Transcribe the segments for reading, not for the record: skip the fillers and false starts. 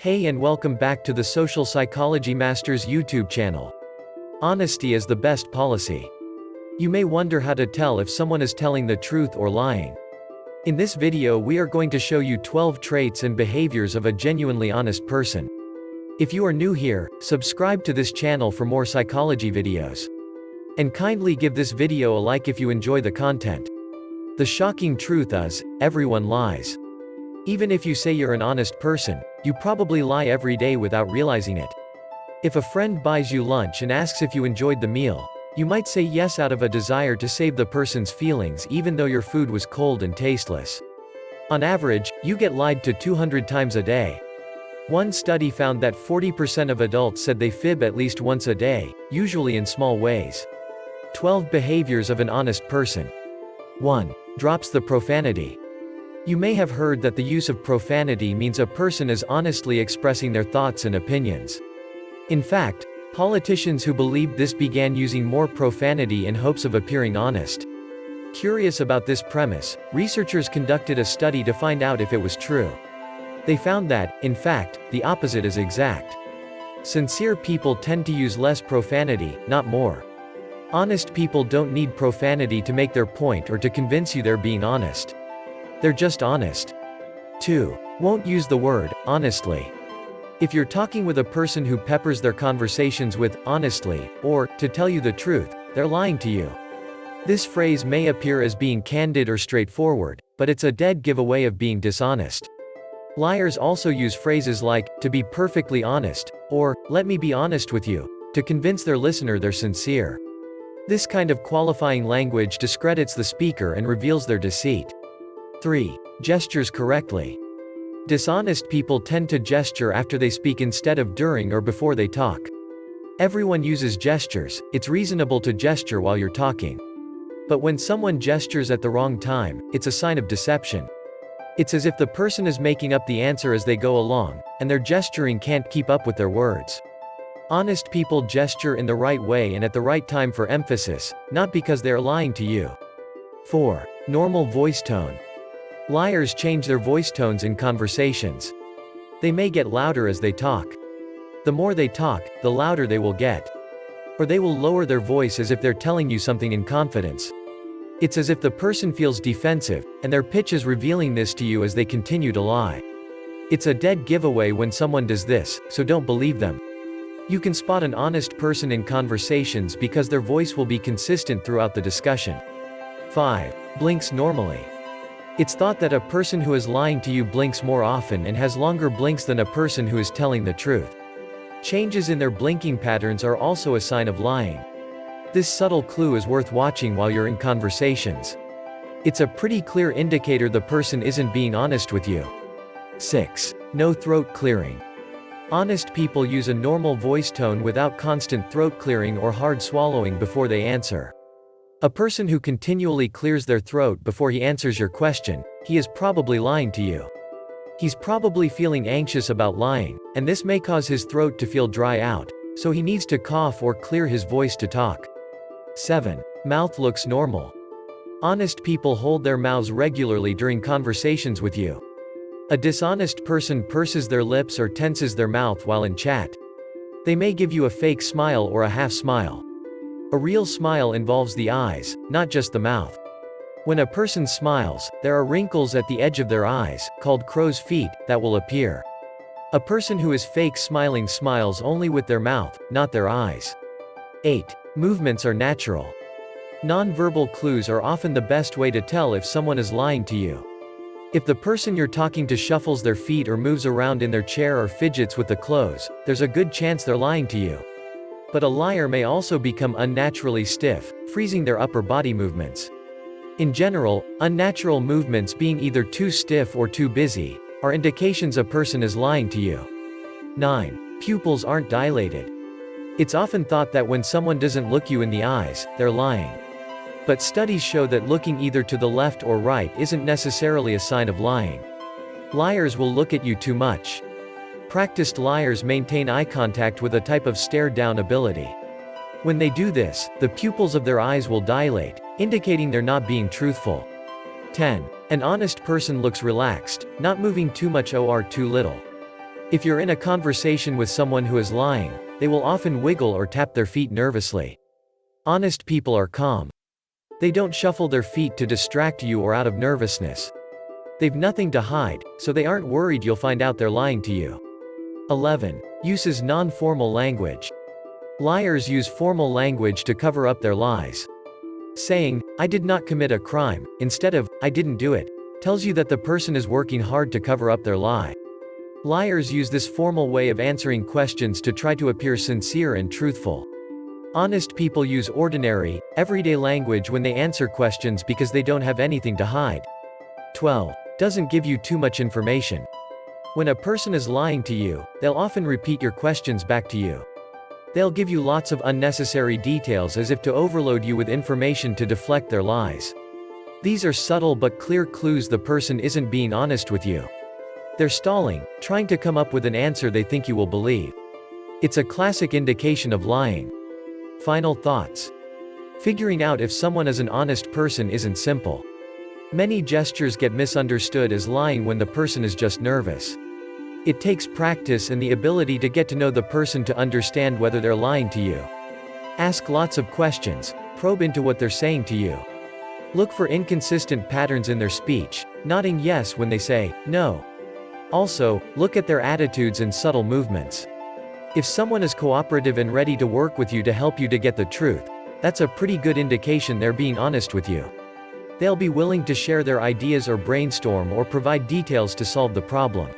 Hey and welcome back to the Social Psychology Masters YouTube channel. Honesty is the best policy. You may wonder how to tell if someone is telling the truth or lying. In this video we are going to show you 12 traits and behaviors of a genuinely honest person. If you are new here, subscribe to this channel for more psychology videos. And kindly give this video a like if you enjoy the content. The shocking truth is, everyone lies. Even if you say you're an honest person, you probably lie every day without realizing it. If a friend buys you lunch and asks if you enjoyed the meal, you might say yes out of a desire to save the person's feelings even though your food was cold and tasteless. On average, you get lied to 200 times a day. One study found that 40% of adults said they fib at least once a day, usually in small ways. 12 behaviors of an honest person. 1. Drops the profanity. You may have heard that the use of profanity means a person is honestly expressing their thoughts and opinions. In fact, politicians who believed this began using more profanity in hopes of appearing honest. Curious about this premise, researchers conducted a study to find out if it was true. They found that, in fact, the opposite is exact. Sincere people tend to use less profanity, not more. Honest people don't need profanity to make their point or to convince you they're being honest. They're just honest. 2. Won't use the word, honestly. If you're talking with a person who peppers their conversations with, honestly, or, to tell you the truth, they're lying to you. This phrase may appear as being candid or straightforward, but it's a dead giveaway of being dishonest. Liars also use phrases like, to be perfectly honest, or, let me be honest with you, to convince their listener they're sincere. This kind of qualifying language discredits the speaker and reveals their deceit. 3. Gestures correctly. Dishonest people tend to gesture after they speak instead of during or before they talk. Everyone uses gestures, it's reasonable to gesture while you're talking. But when someone gestures at the wrong time, it's a sign of deception. It's as if the person is making up the answer as they go along, and their gesturing can't keep up with their words. Honest people gesture in the right way and at the right time for emphasis, not because they are lying to you. 4. Normal voice tone. Liars change their voice tones in conversations. They may get louder as they talk. The more they talk, the louder they will get. Or they will lower their voice as if they're telling you something in confidence. It's as if the person feels defensive, and their pitch is revealing this to you as they continue to lie. It's a dead giveaway when someone does this, so don't believe them. You can spot an honest person in conversations because their voice will be consistent throughout the discussion. 5. Blinks normally. It's thought that a person who is lying to you blinks more often and has longer blinks than a person who is telling the truth. Changes in their blinking patterns are also a sign of lying. This subtle clue is worth watching while you're in conversations. It's a pretty clear indicator the person isn't being honest with you. 6. No throat clearing. Honest people use a normal voice tone without constant throat clearing or hard swallowing before they answer. A person who continually clears their throat before he answers your question, he is probably lying to you. He's probably feeling anxious about lying, and this may cause his throat to feel dry out, so he needs to cough or clear his voice to talk. 7. Mouth looks normal. Honest people hold their mouths regularly during conversations with you. A dishonest person purses their lips or tenses their mouth while in chat. They may give you a fake smile or a half smile. A real smile involves the eyes, not just the mouth. When a person smiles, there are wrinkles at the edge of their eyes, called crow's feet, that will appear. A person who is fake smiling smiles only with their mouth, not their eyes. 8. Movements are natural. Non-verbal clues are often the best way to tell if someone is lying to you. If the person you're talking to shuffles their feet or moves around in their chair or fidgets with the clothes, there's a good chance they're lying to you. But a liar may also become unnaturally stiff, freezing their upper body movements. In general, unnatural movements being either too stiff or too busy, are indications a person is lying to you. 9. Pupils aren't dilated. It's often thought that when someone doesn't look you in the eyes, they're lying. But studies show that looking either to the left or right isn't necessarily a sign of lying. Liars will look at you too much. Practiced liars maintain eye contact with a type of stare-down ability. When they do this, the pupils of their eyes will dilate, indicating they're not being truthful. 10. An honest person looks relaxed, not moving too much or too little. If you're in a conversation with someone who is lying, they will often wiggle or tap their feet nervously. Honest people are calm. They don't shuffle their feet to distract you or out of nervousness. They've nothing to hide, so they aren't worried you'll find out they're lying to you. 11. Uses non-formal language. Liars use formal language to cover up their lies. Saying, "I did not commit a crime," instead of, "I didn't do it," tells you that the person is working hard to cover up their lie. Liars use this formal way of answering questions to try to appear sincere and truthful. Honest people use ordinary, everyday language when they answer questions because they don't have anything to hide. 12. Doesn't give you too much information. When a person is lying to you, they'll often repeat your questions back to you. They'll give you lots of unnecessary details as if to overload you with information to deflect their lies. These are subtle but clear clues the person isn't being honest with you. They're stalling, trying to come up with an answer they think you will believe. It's a classic indication of lying. Final thoughts. Figuring out if someone is an honest person isn't simple. Many gestures get misunderstood as lying when the person is just nervous. It takes practice and the ability to get to know the person to understand whether they're lying to you. Ask lots of questions, probe into what they're saying to you. Look for inconsistent patterns in their speech, nodding yes when they say no. Also, look at their attitudes and subtle movements. If someone is cooperative and ready to work with you to help you to get the truth, that's a pretty good indication they're being honest with you. They'll be willing to share their ideas or brainstorm or provide details to solve the problem.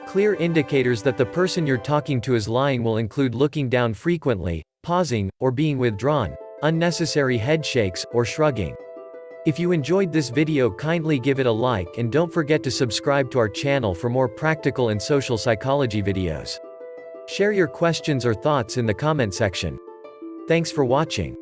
Clear indicators that the person you're talking to is lying will include looking down frequently, pausing, or being withdrawn, unnecessary head shakes, or shrugging. If you enjoyed this video, kindly give it a like and don't forget to subscribe to our channel for more practical and social psychology videos. Share your questions or thoughts in the comment section. Thanks for watching.